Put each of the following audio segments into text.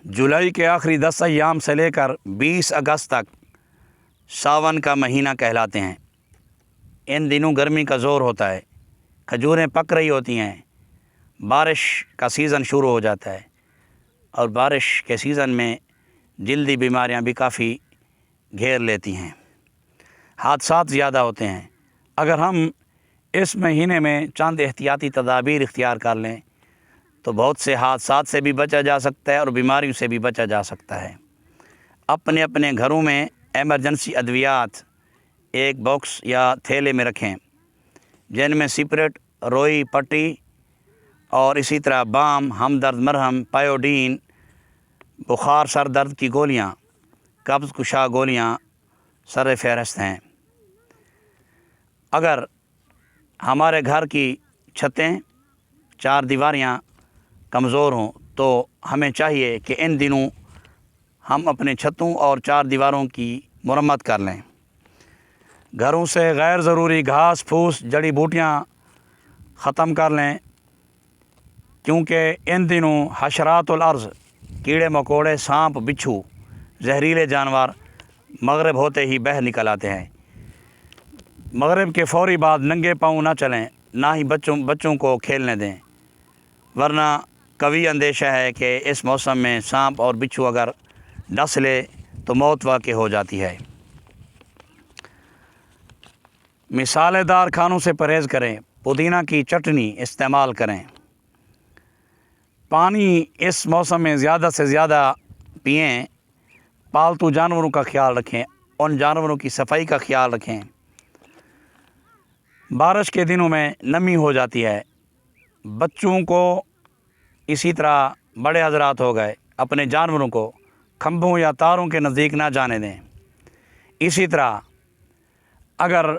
जुलाई के आखिरी 10 अय्याम से लेकर 20 अगस्त तक सावन का महीना कहलाते हैं। इन दिनों गर्मी का ज़ोर होता है, खजूरें पक रही होती हैं, बारिश का सीज़न शुरू हो जाता है और बारिश के सीज़न में जल्दी बीमारियां भी काफ़ी घेर लेती हैं। हादसात ज़्यादा होते हैं। अगर हम इस महीने में चंद एहतियाती तदाबीर इख्तियार कर लें तो बहुत से हादसात से भी बचा जा सकता है और बीमारियों से भी बचा जा सकता है। अपने अपने घरों में एमरजेंसी अद्वियात एक बॉक्स या थैले में रखें, जिनमें सिपरेट, रोई, पट्टी और इसी तरह बाम, हमदर्द मरहम, पायोडीन, बुखार, सर दर्द की गोलियां, कब्ज़ कुशा गोलियां सर फहरस्त हैं। अगर हमारे घर की छतें, चार दीवारियां कमज़ोर हों तो हमें चाहिए कि इन दिनों हम अपने छतों और चार दीवारों की मरम्मत कर लें। घरों से गैर ज़रूरी घास फूस, जड़ी बूटियाँ ख़त्म कर लें, क्योंकि इन दिनों हशरातुल अर्ज़, कीड़े मकोड़े, सांप, बिच्छू, जहरीले जानवर मगरिब होते ही बह निकल आते हैं। मगरिब के फ़ौरी बाद नंगे पाँव ना चलें, ना ही बच्चों को खेलने दें, वरना कभी अंदेशा है कि इस मौसम में सांप और बिच्छू अगर डस ले तो मौत वाक़ई हो जाती है। मिसालेदार खानों से परहेज़ करें, पुदीना की चटनी इस्तेमाल करें। पानी इस मौसम में ज़्यादा से ज़्यादा पिएं। पालतू जानवरों का ख्याल रखें, उन जानवरों की सफाई का ख्याल रखें। बारिश के दिनों में नमी हो जाती है। बच्चों को, इसी तरह बड़े हजरात हो गए, अपने जानवरों को खंभों या तारों के नज़दीक ना जाने दें। इसी तरह अगर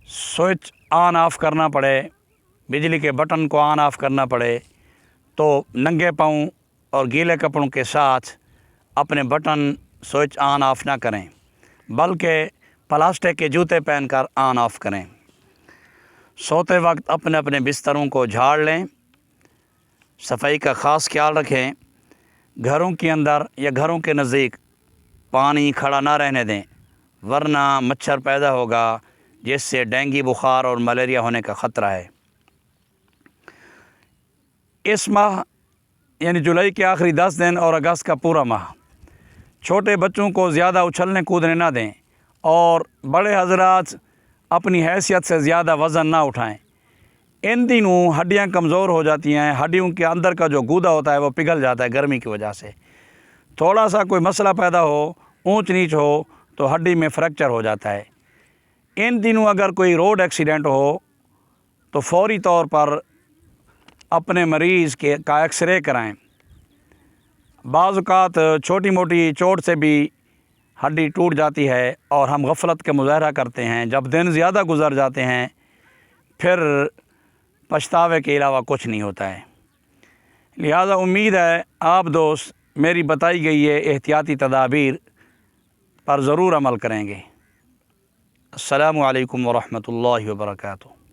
स्विच ऑन ऑफ़ करना पड़े, बिजली के बटन को ऑन ऑफ़ करना पड़े, तो नंगे पाँव और गीले कपड़ों के साथ अपने बटन स्विच ऑन ऑफ़ ना करें, बल्कि प्लास्टिक के जूते पहनकर ऑन ऑफ़ करें। सोते वक्त अपने अपने बिस्तरों को झाड़ लें। सफाई का ख़ास ख्याल रखें। घरों के अंदर या घरों के नज़दीक पानी खड़ा ना रहने दें, वरना मच्छर पैदा होगा, जिससे डेंगू बुखार और मलेरिया होने का ख़तरा है। इस माह यानी जुलाई के आखिरी 10 दिन और अगस्त का पूरा माह छोटे बच्चों को ज़्यादा उछलने कूदने ना दें और बड़े हजरात अपनी हैसियत से ज़्यादा वज़न ना उठाएं। इन दिनों हड्डियां कमज़ोर हो जाती हैं, हड्डियों के अंदर का जो गूदा होता है वो पिघल जाता है गर्मी की वजह से। थोड़ा सा कोई मसला पैदा हो, ऊंच नीच हो, तो हड्डी में फ्रैक्चर हो जाता है। इन दिनों अगर कोई रोड एक्सीडेंट हो तो फौरी तौर पर अपने मरीज़ का एक्सरे कराएं। बाज़ औक़ात छोटी मोटी चोट से भी हड्डी टूट जाती है और हम गफलत का मुज़ाहरा करते हैं। जब दिन ज़्यादा गुजर जाते हैं फिर पछतावे के अलावा कुछ नहीं होता है। लिहाजा उम्मीद है आप दोस्त मेरी बताई गई ये एहतियाती तदाबीर पर ज़रूर अमल करेंगे। अस्सलामु अलैकुम व रहमतुल्लाहि व बरकातुहू।